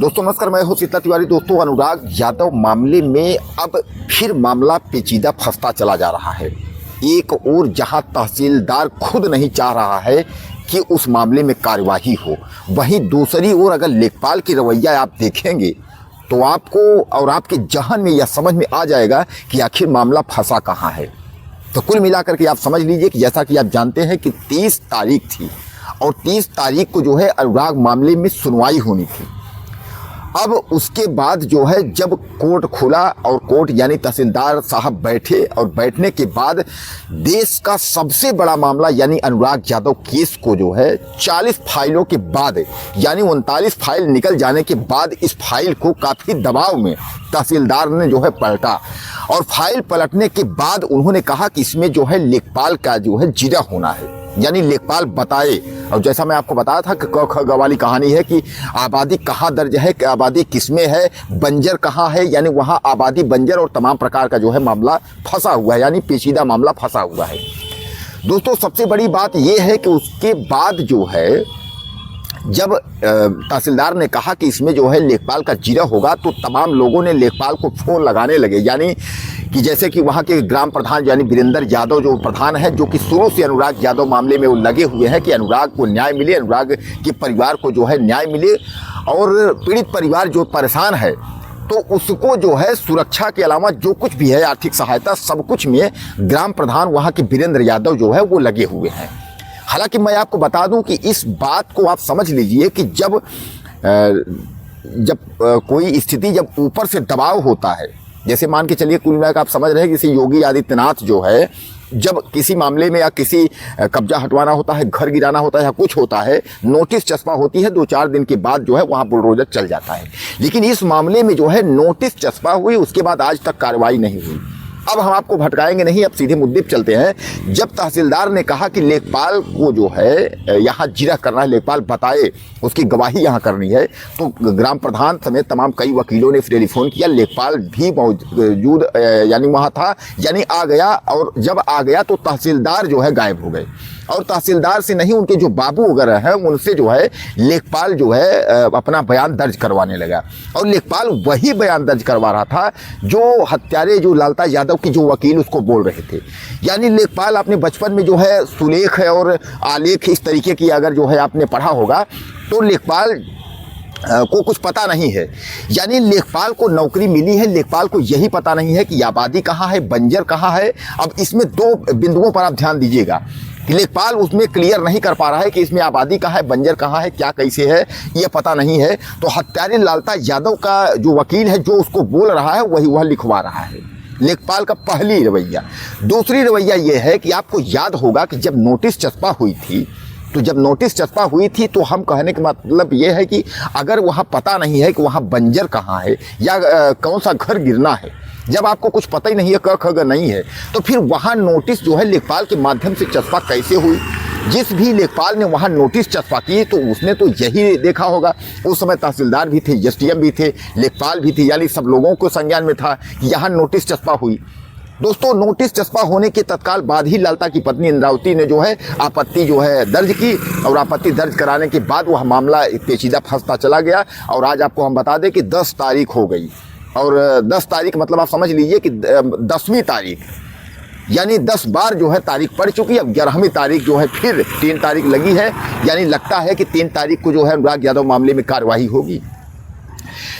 दोस्तों नमस्कार, मैं हूं सीता तिवारी। दोस्तों अनुराग यादव मामले में अब फिर मामला पेचीदा फंसता चला जा रहा है। एक और जहां तहसीलदार खुद नहीं चाह रहा है कि उस मामले में कार्यवाही हो, वहीं दूसरी ओर अगर लेखपाल की रवैया आप देखेंगे तो आपको और आपके जहन में यह समझ में आ जाएगा कि आखिर मामला फंसा कहाँ है। तो कुल मिलाकर के आप समझ लीजिए कि जैसा कि आप जानते हैं कि 30 तारीख थी और 30 तारीख को जो है अनुराग मामले में सुनवाई होनी थी। अब उसके बाद जो है जब कोर्ट खुला और कोर्ट यानी तहसीलदार साहब बैठे और बैठने के बाद देश का सबसे बड़ा मामला यानी अनुराग यादव केस को जो है 40 फाइलों के बाद यानी 39 फाइल निकल जाने के बाद इस फाइल को काफ़ी दबाव में तहसीलदार ने जो है पलटा और फाइल पलटने के बाद उन्होंने कहा कि इसमें जो है लेखपाल का जो है जिरा होना है, यानी लेखपाल बताए। और जैसा मैं आपको बताया था कि क ख ग वाली कहानी है कि आबादी कहाँ दर्ज है, कि आबादी किसमें है, बंजर कहाँ है, यानी वहाँ आबादी बंजर और तमाम प्रकार का जो है मामला फंसा हुआ है, यानी पेचीदा मामला फंसा हुआ है। दोस्तों सबसे बड़ी बात यह है कि उसके बाद जो है जब तहसीलदार ने कहा कि इसमें जो है लेखपाल का जिरा होगा तो तमाम लोगों ने लेखपाल को फ़ोन लगाने लगे, यानी कि जैसे कि वहाँ के ग्राम प्रधान यानी वीरेंद्र यादव जो प्रधान है, जो कि शुरू से अनुराग यादव मामले में वो लगे हुए हैं कि अनुराग को न्याय मिले, अनुराग के परिवार को जो है न्याय मिले और पीड़ित परिवार जो परेशान है तो उसको जो है सुरक्षा के अलावा जो कुछ भी है आर्थिक सहायता सब कुछ में ग्राम प्रधान वहाँ के वीरेंद्र यादव जो है वो लगे हुए हैं। हालांकि मैं आपको बता दूं कि इस बात को आप समझ लीजिए कि जब कोई स्थिति जब ऊपर से दबाव होता है, जैसे मान के चलिए कुल मिलाकर आप समझ रहे हैं कि योगी आदित्यनाथ जो है जब किसी मामले में या किसी कब्जा हटवाना होता है, घर गिराना होता है या कुछ होता है, नोटिस चस्पा होती है, 2-4 दिन के बाद जो है वहाँ बुलडोजर चल जाता है। लेकिन इस मामले में जो है नोटिस चस्पा हुई, उसके बाद आज तक कार्रवाई नहीं हुई। अब हम आपको भटकाएंगे नहीं, अब सीधे मुद्दे पर चलते हैं। जब तहसीलदार ने कहा कि लेखपाल को जो है यहाँ जिरा करना है, लेखपाल बताए, उसकी गवाही यहाँ करनी है, तो ग्राम प्रधान समेत तमाम कई वकीलों ने टेलीफोन किया। लेखपाल भी मौजूद यानी वहाँ था, यानी आ गया। और जब आ गया तो तहसीलदार जो है गायब हो गए और तहसीलदार से नहीं उनके जो बाबू वगैरह हैं उनसे जो है लेखपाल जो है अपना बयान दर्ज करवाने लगा। और लेखपाल वही बयान दर्ज करवा रहा था जो हत्यारे जो लालता यादव की जो वकील उसको बोल रहे थे। यानी लेखपाल अपने बचपन में जो है सुलेख है और आलेख इस तरीके की अगर जो है आपने पढ़ा होगा तो लेखपाल को कुछ पता नहीं है। यानी लेखपाल को नौकरी मिली है, लेखपाल को यही पता नहीं है कि आबादी कहाँ है, बंजर कहाँ है। अब इसमें 2 बिंदुओं पर आप ध्यान दीजिएगा कि लेखपाल उसमें क्लियर नहीं कर पा रहा है कि इसमें आबादी कहाँ है, बंजर कहाँ है, क्या कैसे है, ये पता नहीं है। तो हत्यारे लालता यादव का जो वकील है जो उसको बोल रहा है वही वह लिखवा रहा है। लेखपाल का पहली रवैया। दूसरी रवैया ये है कि आपको याद होगा कि जब नोटिस चस्पा हुई थी तो हम कहने का मतलब ये है कि अगर वहाँ पता नहीं है कि वहाँ बंजर कहाँ है या कौन सा घर गिरना है, जब आपको कुछ पता ही नहीं है, क ख ग नहीं है, तो फिर वहाँ नोटिस जो है लेखपाल के माध्यम से चस्पा कैसे हुई। जिस भी लेखपाल ने वहाँ नोटिस चस्पा की तो उसने तो यही देखा होगा, उस समय तहसीलदार भी थे, एसडीएम भी थे, लेखपाल भी थे, यानी सब लोगों को संज्ञान में था कि यहाँ नोटिस चस्पा हुई। दोस्तों नोटिस चस्पा होने के तत्काल बाद ही लालता की पत्नी इंद्रावती ने जो है आपत्ति जो है दर्ज की और आपत्ति दर्ज कराने के बाद वह मामला पेचीदा फंसता चला गया। और आज आपको हम बता दें कि 10 तारीख हो गई और 10 तारीख मतलब आप समझ लीजिए कि 10वीं तारीख यानी 10 बार जो है तारीख पड़ चुकी है। अब 11वीं तारीख जो है फिर 3 तारीख लगी है, यानी लगता है कि 3 तारीख को जो है अनुराग यादव मामले में कार्रवाई होगी।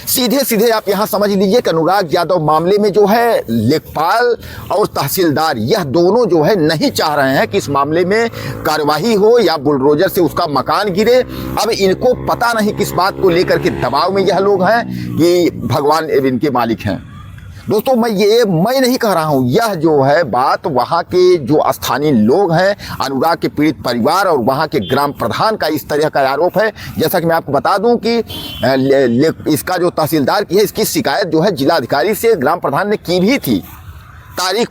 सीधे सीधे आप यहां समझ लीजिए कि अनुराग यादव मामले में जो है लेखपाल और तहसीलदार यह दोनों जो है नहीं चाह रहे हैं कि इस मामले में कार्यवाही हो या बुलडोजर से उसका मकान गिरे। अब इनको पता नहीं किस बात को लेकर के दबाव में यह लोग हैं कि भगवान इनके मालिक हैं। दोस्तों मैं नहीं कह रहा हूँ, यह जो है बात वहाँ के जो स्थानीय लोग हैं, अनुराग के पीड़ित परिवार और वहाँ के ग्राम प्रधान का इस तरह का आरोप है। जैसा कि मैं आपको बता दूं कि इसका जो तहसीलदार की है इसकी शिकायत जो है जिलाधिकारी से ग्राम प्रधान ने की भी थी। तारीख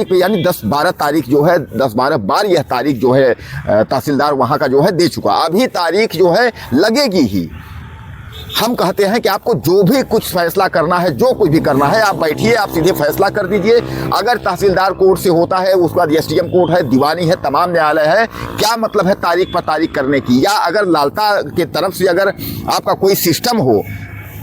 पे यानी 10-12 तारीख जो है 10-12 बार यह तारीख जो है तहसीलदार वहाँ का जो है दे चुका। अभी तारीख जो है लगेगी ही। हम कहते हैं कि आपको जो भी कुछ फैसला करना है, जो कुछ भी करना है, आप बैठिए, आप सीधे फैसला कर दीजिए। अगर तहसीलदार कोर्ट से होता है, उसके बाद एसडीएम कोर्ट है, दीवानी है, तमाम न्यायालय है, क्या मतलब है तारीख पर तारीख करने की। या अगर लालता के तरफ से अगर आपका कोई सिस्टम हो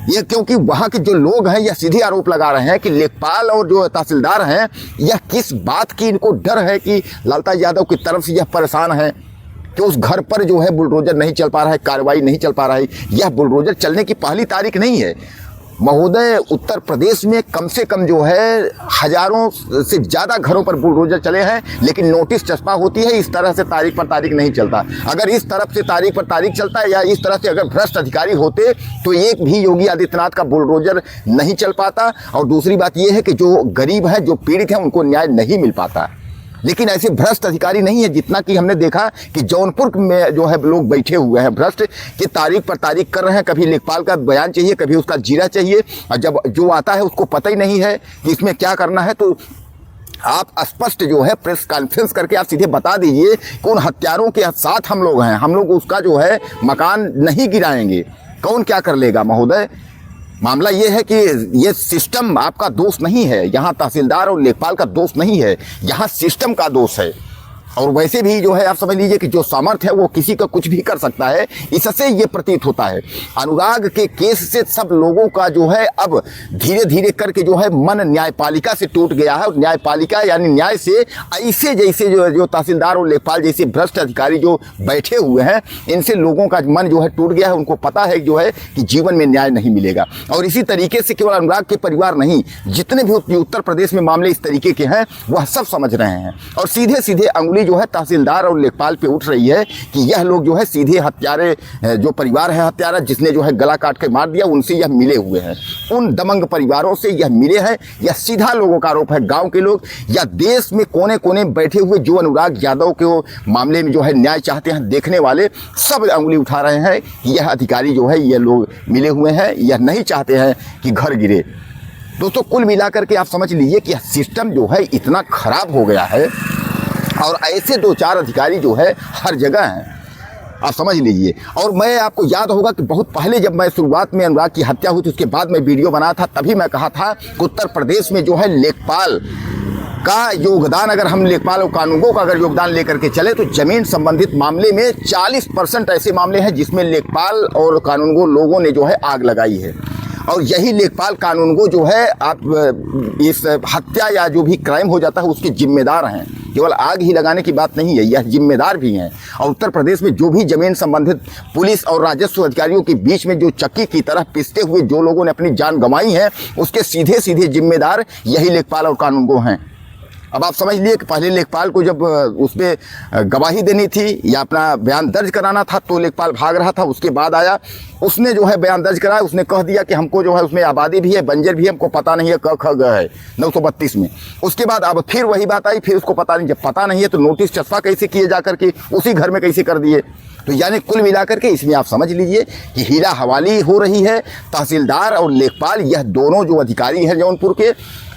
ये क्योंकि वहाँ के जो लोग हैं यह सीधे आरोप लगा रहे हैं कि लेखपाल और जो तहसीलदार हैं यह किस बात की इनको डर है कि लालता यादव की तरफ से यह परेशान है कि उस घर पर जो है बुलडोजर नहीं चल पा रहा है, कार्रवाई नहीं चल पा रहा है। यह बुलडोजर चलने की पहली तारीख नहीं है महोदय। उत्तर प्रदेश में कम से कम जो है हजारों से ज़्यादा घरों पर बुलडोजर चले हैं, लेकिन नोटिस चस्पा होती है, इस तरह से तारीख पर तारीख नहीं चलता। अगर इस तरफ से तारीख पर तारीख चलता है या इस तरह से अगर भ्रष्ट अधिकारी होते तो एक भी योगी आदित्यनाथ का बुलडोजर नहीं चल पाता। और दूसरी बात यह है कि जो गरीब है, जो पीड़ित हैं, उनको न्याय नहीं मिल पाता। लेकिन ऐसे भ्रष्ट अधिकारी नहीं है, जितना कि हमने देखा कि जौनपुर में जो है लोग बैठे हुए हैं भ्रष्ट कि तारीख पर तारीख कर रहे हैं। कभी लेखपाल का बयान चाहिए, कभी उसका जीरा चाहिए, और जब जो आता है उसको पता ही नहीं है कि इसमें क्या करना है। तो आप स्पष्ट जो है प्रेस कॉन्फ्रेंस करके आप सीधे बता दीजिए कि उन हत्यारों के साथ हम लोग हैं, हम लोग उसका जो है मकान नहीं गिराएंगे। कौन क्या कर लेगा महोदय? मामला ये है कि ये सिस्टम आपका दोष नहीं है, यहाँ तहसीलदार और लेखपाल का दोष नहीं है, यहाँ सिस्टम का दोष है। और वैसे भी जो है आप समझ लीजिए कि जो सामर्थ्य है वो किसी का कुछ भी कर सकता है, इससे ये प्रतीत होता है। अनुराग के केस से सब लोगों का जो है अब धीरे धीरे करके जो है मन न्यायपालिका से टूट गया है। और न्यायपालिका यानी न्याय से ऐसे जैसे जो तहसीलदार और लेखपाल जैसे भ्रष्ट अधिकारी जो बैठे हुए हैं, इनसे लोगों का मन जो है टूट गया है। उनको पता है जो है कि जीवन में न्याय नहीं मिलेगा। और इसी तरीके से केवल अनुराग के परिवार नहीं, जितने भी उत्तर प्रदेश में मामले इस तरीके के हैं वह सब समझ रहे हैं। और सीधे सीधे अंगुली जो है तहसीलदार और लेखपाल पे उठ रही है कि यह लोग जो है सीधे हत्यारे, जो परिवार है हत्यारा जिसने जो है गला काट के मार दिया, उनसे यह मिले हुए हैं। उन दमंग परिवारों से यह मिले हैं। यह सीधा लोगों का आरोप है, गांव के लोग या देश में कोने कोने बैठे हुए जो अनुराग यादव के मामले में जो है न्याय चाहते हैं, देखने वाले सब अंगुली उठा रहे हैं कि यह अधिकारी जो है यह लोग मिले हुए हैं, यह नहीं चाहते हैं कि घर गिरे। दोस्तों, कुल मिलाकर के आप समझ लीजिए कि यह सिस्टम जो है इतना खराब हो गया है और ऐसे दो चार अधिकारी जो है हर जगह हैं, आप समझ लीजिए। और मैं आपको याद होगा कि बहुत पहले जब मैं शुरुआत में अनुराग की हत्या हुई थी उसके बाद मैं वीडियो बनाया था, तभी मैं कहा था कि उत्तर प्रदेश में जो है लेखपाल का योगदान, अगर हम लेखपाल और कानूनगो का अगर योगदान लेकर के चले तो जमीन संबंधित मामले में 40% ऐसे मामले हैं जिसमें लेखपाल और कानूनगो लोगों ने जो है आग लगाई है। और यही लेखपाल कानूनगो जो है आप इस हत्या या जो भी क्राइम हो जाता है उसके जिम्मेदार हैं। केवल आग ही लगाने की बात नहीं है, यह जिम्मेदार भी हैं। और उत्तर प्रदेश में जो भी जमीन संबंधित पुलिस और राजस्व अधिकारियों के बीच में जो चक्की की तरह पिसते हुए जो लोगों ने अपनी जान गंवाई है, उसके सीधे सीधे जिम्मेदार यही लेखपाल और कानूनगो हैं। अब आप समझ लिए कि पहले लेखपाल को जब उसमें गवाही देनी थी या अपना बयान दर्ज कराना था तो लेखपाल भाग रहा था। उसके बाद आया, उसने जो है बयान दर्ज कराया, उसने कह दिया कि हमको जो है उसमें आबादी भी है, बंजर भी है, हमको पता नहीं है क ख ग है 932 में। उसके बाद अब फिर वही बात आई, फिर उसको पता नहीं। जब पता नहीं है तो नोटिस चस्पा कैसे किए जा करके उसी घर में कैसे कर दिए। तो यानी कुल मिलाकर के इसमें आप समझ लीजिए कि हीरा हवाली हो रही है। तहसीलदार और लेखपाल यह दोनों जो अधिकारी हैं जौनपुर के,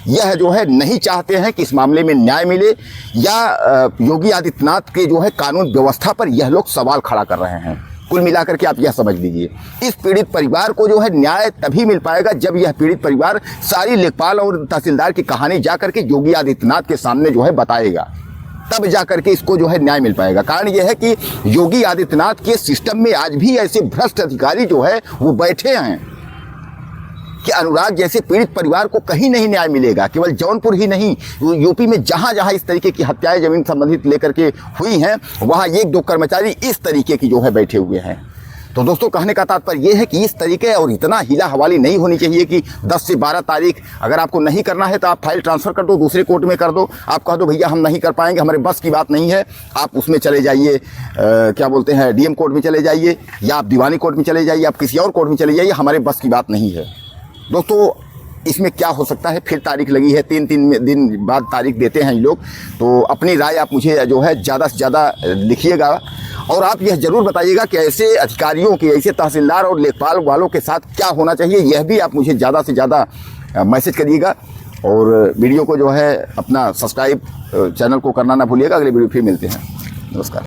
यह जो है नहीं चाहते हैं कि इस मामले में न्याय मिले, या योगी आदित्यनाथ के जो है कानून व्यवस्था पर यह लोग सवाल खड़ा कर रहे हैं। कुल मिलाकर के आप यह समझ लीजिए, इस पीड़ित परिवार को जो है न्याय तभी मिल पाएगा जब यह पीड़ित परिवार सारी लेखपाल और तहसीलदार की कहानी जा करके योगी आदित्यनाथ के सामने जो है बताएगा, तब जा करके इसको जो है न्याय मिल पाएगा। कारण यह है कि योगी आदित्यनाथ के सिस्टम में आज भी ऐसे भ्रष्ट अधिकारी जो है वो बैठे हैं कि अनुराग जैसे पीड़ित परिवार को कहीं नहीं न्याय मिलेगा। केवल जौनपुर ही नहीं, यूपी में जहां जहां इस तरीके की हत्याएं जमीन संबंधित लेकर के हुई हैं, वहां एक दो कर्मचारी इस तरीके की जो है बैठे हुए हैं। तो दोस्तों, कहने का तात्पर्य यह है कि इस तरीके और इतना हीला हवाली नहीं होनी चाहिए कि 10 से 12 तारीख अगर आपको नहीं करना है तो आप फाइल ट्रांसफ़र कर दो, दूसरे कोर्ट में कर दो। आप कह दो भैया हम नहीं कर पाएंगे, हमारे बस की बात नहीं है, आप उसमें चले जाइए, क्या बोलते हैं, डीएम कोर्ट में चले जाइए, या आप दीवानी कोर्ट में चले जाइए, आप किसी और कोर्ट में चले जाइए, हमारे बस की बात नहीं है। दोस्तों, इसमें क्या हो सकता है, फिर तारीख लगी है, 3 दिन बाद तारीख देते हैं ये लोग। तो अपनी राय आप मुझे जो है ज़्यादा से ज़्यादा लिखिएगा और आप यह ज़रूर बताइएगा कि ऐसे अधिकारियों के, ऐसे तहसीलदार और लेखपाल वालों के साथ क्या होना चाहिए। यह भी आप मुझे ज़्यादा से ज़्यादा मैसेज करिएगा और वीडियो को जो है अपना सब्सक्राइब चैनल को करना ना भूलिएगा। अगले वीडियो फिर मिलते हैं। नमस्कार।